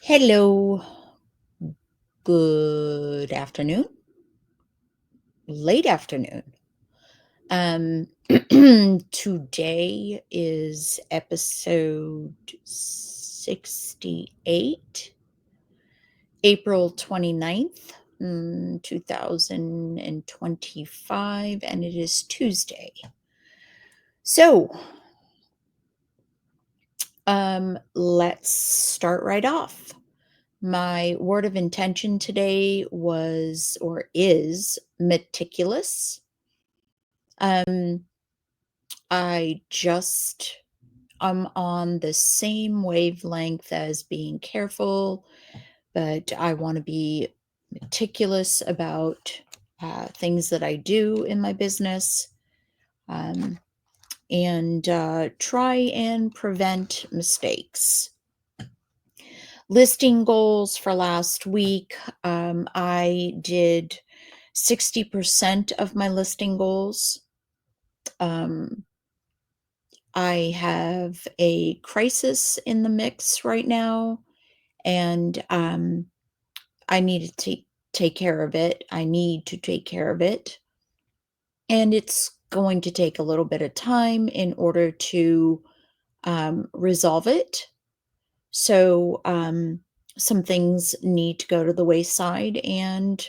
Hello, good afternoon, late afternoon. Um, Today is episode 68, April 29th, 2025, and it is Tuesday. So, let's start right off. My word of intention today was or is meticulous. Um, I just I'm on the same wavelength as being careful, but I want to be meticulous about things that I do in my business, um, and try and prevent mistakes. Listing goals for last week. I did 60% of my listing goals. Um, I have a crisis in the mix right now, and I need to take care of it. I need to take care of it. And it's going to take a little bit of time in order to resolve it. So, some things need to go to the wayside. And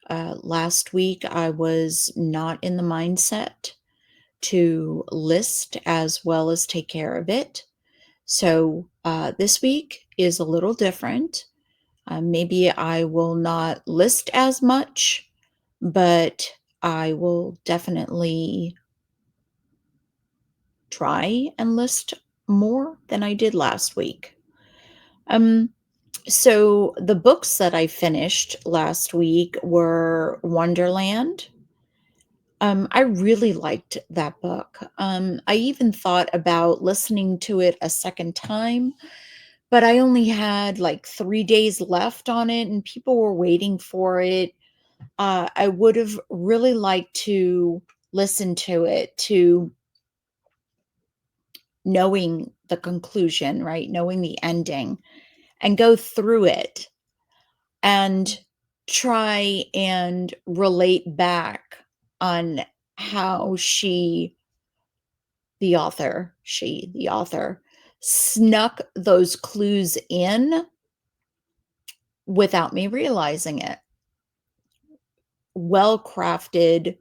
last week, I was not in the mindset to list as well as take care of it. So this week is a little different. Maybe I will not list as much, but I will definitely try and list more than I did last week. Um, so the books that I finished last week were Wonderland. I really liked that book. I even thought about listening to it a second time, but I only had like 3 days left on it and people were waiting for it. I would have really liked to listen to it, to knowing the conclusion, right? Knowing the ending and go through it and try and relate back on how the author, snuck those clues in without me realizing it. Well crafted.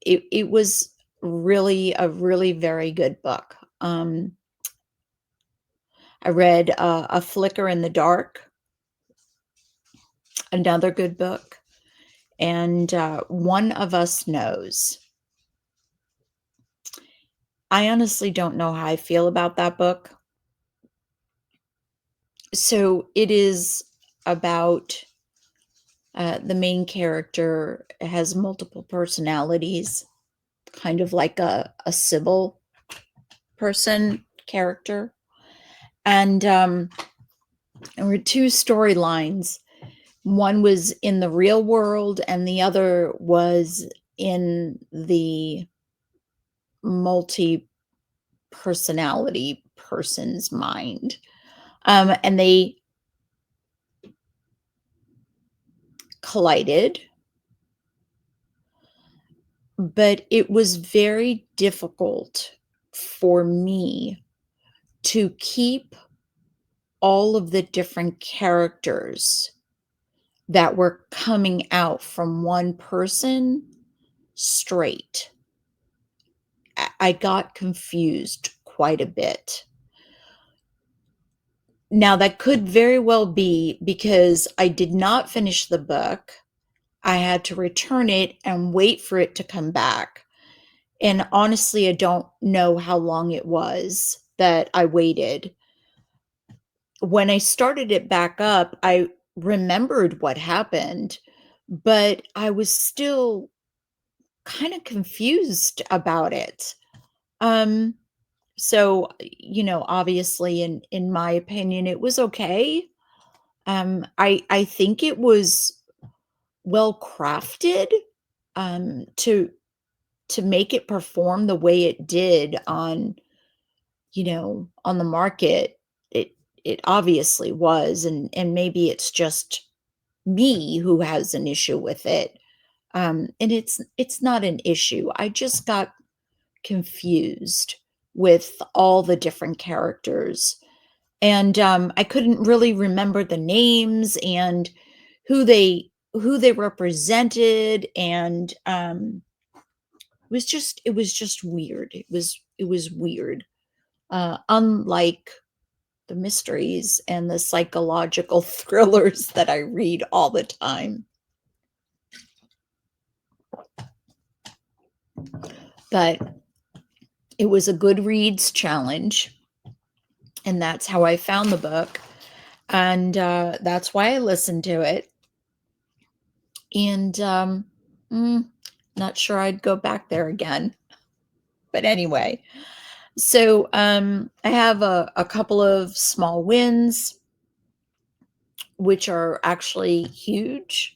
It was really a really very good book. I read A Flicker in the Dark, another good book, and One of Us Knows. I honestly don't know how I feel about that book. So it is about the main character has multiple personalities, kind of like a Sybil person character. And there were two storylines. One was in the real world, and the other was in the multi personality person's mind. And they collided, but it was very difficult for me to keep all of the different characters that were coming out from one person straight. I got confused quite a bit. Now, that could very well be because I did not finish the book. I had to return it and wait for it to come back. And honestly, I don't know how long it was that I waited. When I started it back up, I remembered what happened, but I was still kind of confused about it. Um, so, obviously in my opinion, it was okay. I think it was well crafted, to make it perform the way it did on, on the market. it obviously was, and maybe it's just me who has an issue with it. And it's not an issue. I just got confused with all the different characters. And I couldn't really remember the names and who they represented, and it was just weird. It was weird. Unlike the mysteries and the psychological thrillers that I read all the time. But it was a Goodreads challenge, and that's how I found the book, and that's why I listened to it. And mm, not sure I'd go back there again. But anyway, so I have a couple of small wins, which are actually huge.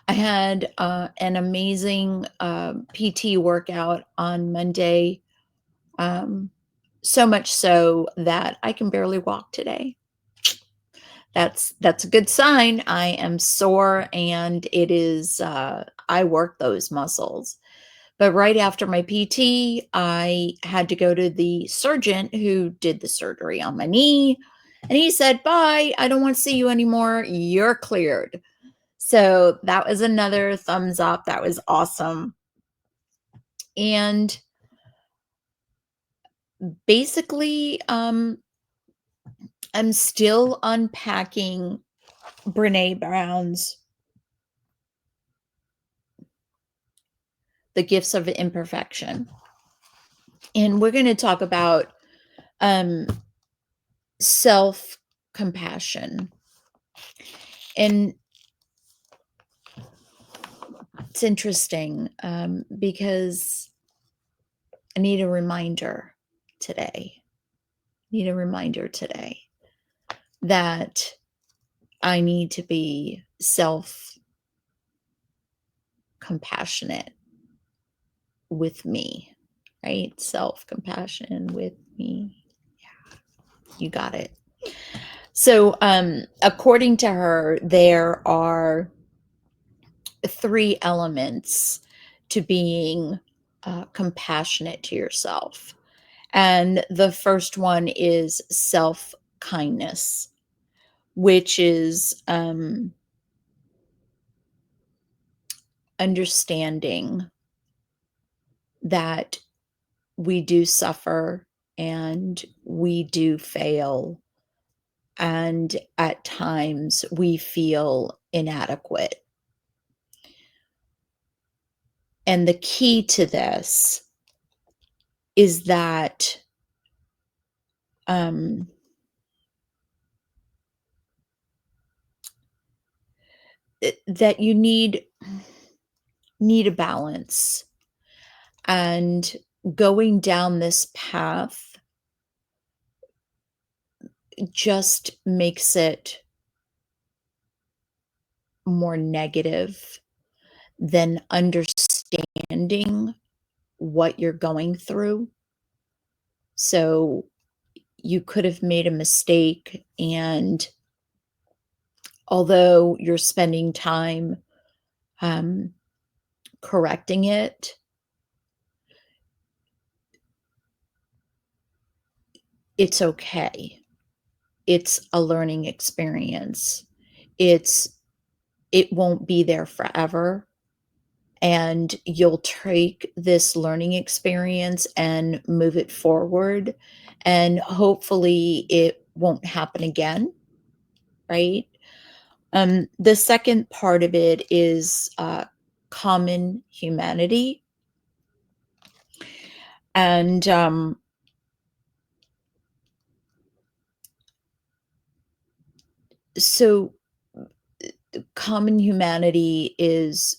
I had an amazing PT workout on Monday, so much so that I can barely walk today. That's a good sign. I am sore, and it is I work those muscles. But right after my PT, I had to go to the surgeon who did the surgery on my knee, and he said, "Bye, I don't want to see you anymore. You're cleared." So that was another thumbs up. That was awesome. And basically, I'm still unpacking Brene Brown's The Gifts of Imperfection. And we're going to talk about um, self-compassion. And it's interesting because I need a reminder today. That I need to be self-compassionate with me, right? Self-compassion with me. Yeah, you got it. So, according to her, there are 3 elements to being compassionate to yourself. And the first one is self kindness, which is understanding that we do suffer and we do fail. And at times we feel inadequate. And the key to this is that um, that you need a balance, and going down this path just makes it more negative than understanding what you're going through. So you could have made a mistake, and although you're spending time um, correcting it, it's okay. It's a learning experience. It won't be there forever, and you'll take this learning experience and move it forward, and hopefully it won't happen again, right? The second part of it is common humanity. And so common humanity is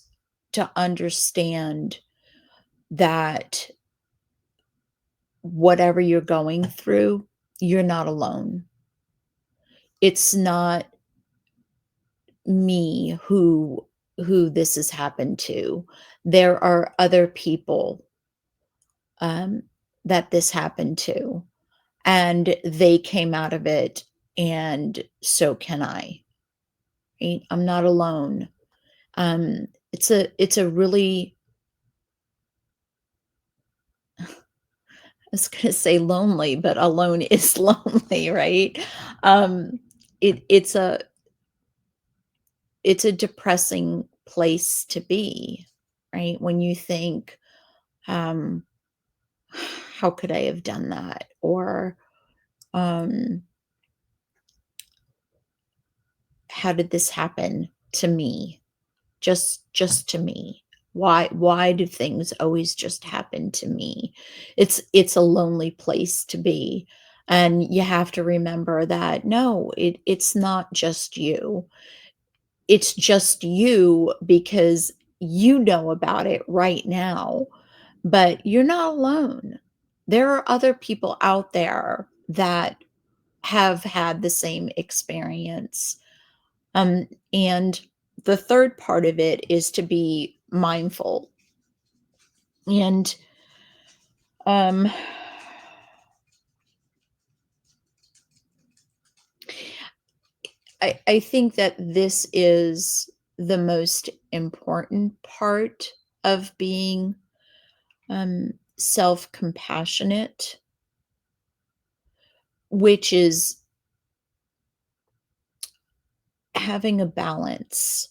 to understand that whatever you're going through, you're not alone. It's not me who this has happened to. There are other people um, that this happened to, and they came out of it, and so can I, right? I'm not alone. It's a really, I was gonna say lonely, but alone is lonely, right? Um, it's it's a depressing place to be, right? When you think, um, "How could I have done that?" Or, um, "How did this happen to me? Just to me? Why do things always just happen to me?" It's a lonely place to be, and you have to remember that, no, it's not just you. It's just you because you know about it right now, but you're not alone. There are other people out there that have had the same experience. And the third part of it is to be mindful. And um, I think that this is the most important part of being self compassionate, which is having a balance.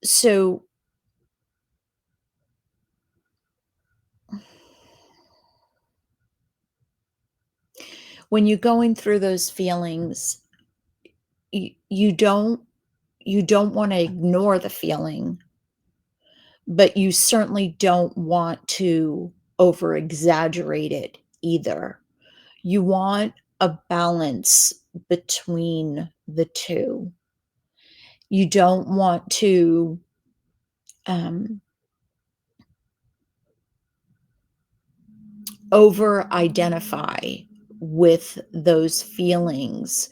So, when you're going through those feelings, you you don't want to ignore the feeling, but you certainly don't want to over exaggerate it either. You want a balance between the two. You don't want to um, over identify with those feelings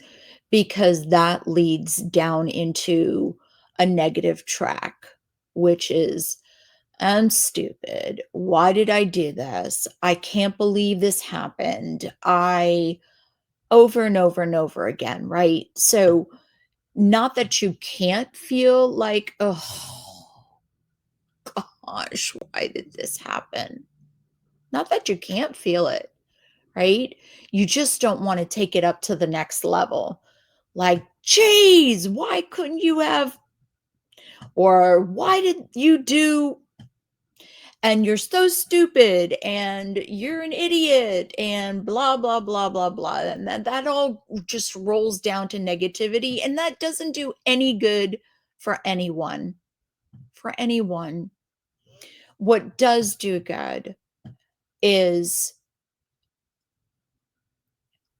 because that leads down into a negative track, which is, "I'm stupid. Why did I do this? I can't believe this happened." I over and over and over again, right? So, not that you can't feel like, "Oh gosh, why did this happen?" Not that you can't feel it, right? You just don't wanna take it up to the next level. Like, "Geez, why couldn't you have," or "Why did you do," and "You're so stupid," and "You're an idiot," and blah, blah, blah, blah, blah, and that all just rolls down to negativity, and that doesn't do any good for anyone, for anyone. What does do good is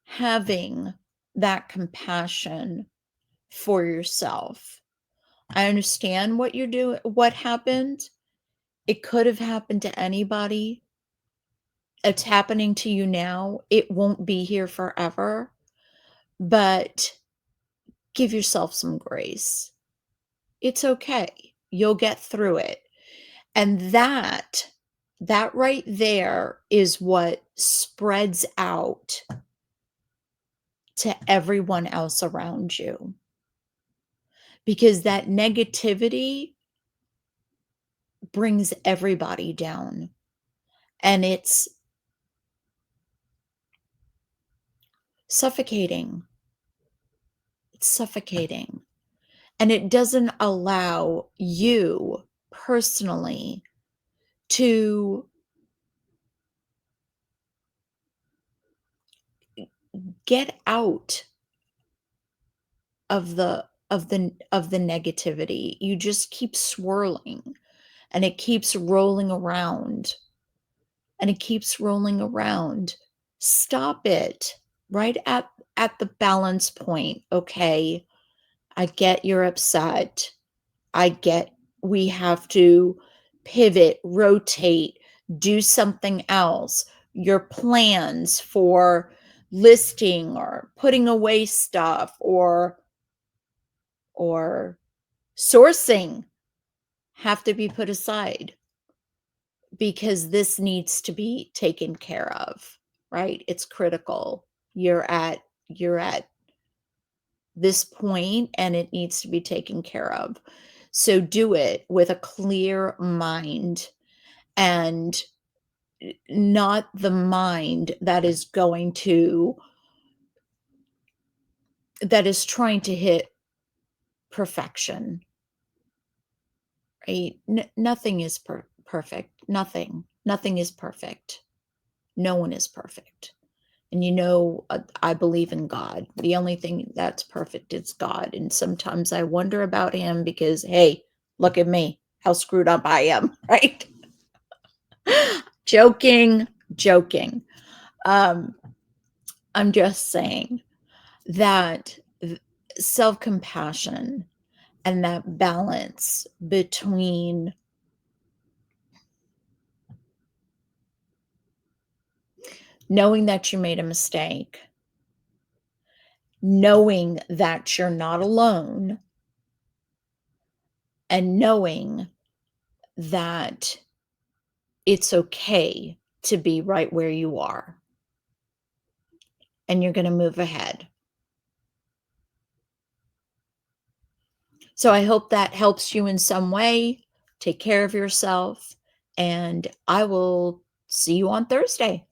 having that compassion for yourself. I understand what you're doing, what happened. It could have happened to anybody. It's happening to you now. It won't be here forever, but give yourself some grace. It's okay. You'll get through it. And that right there is what spreads out to everyone else around you. Because that negativity brings everybody down, and it's suffocating. It's suffocating. And it doesn't allow you personally to get out of the negativity. You just keep swirling, and it keeps rolling around, and it keeps rolling around. Stop it right at the balance point, okay? I get you're upset. I get we have to pivot, rotate, do something else. Your plans for listing or putting away stuff or sourcing have to be put aside because this needs to be taken care of. right? It's critical. You're at this point and it needs to be taken care of. So do it with a clear mind and not the mind that is trying to hit perfection, right? Nothing is perfect. Nothing is perfect. No one is perfect. And I believe in God. The only thing that's perfect is God. And sometimes I wonder about him because, hey, look at me, how screwed up I am, right? Joking, joking. Um, I'm just saying that self compassion and that balance between knowing that you made a mistake, knowing that you're not alone, and knowing that it's okay to be right where you are and you're going to move ahead. So I hope that helps you in some way. Take care of yourself, and I will see you on Thursday.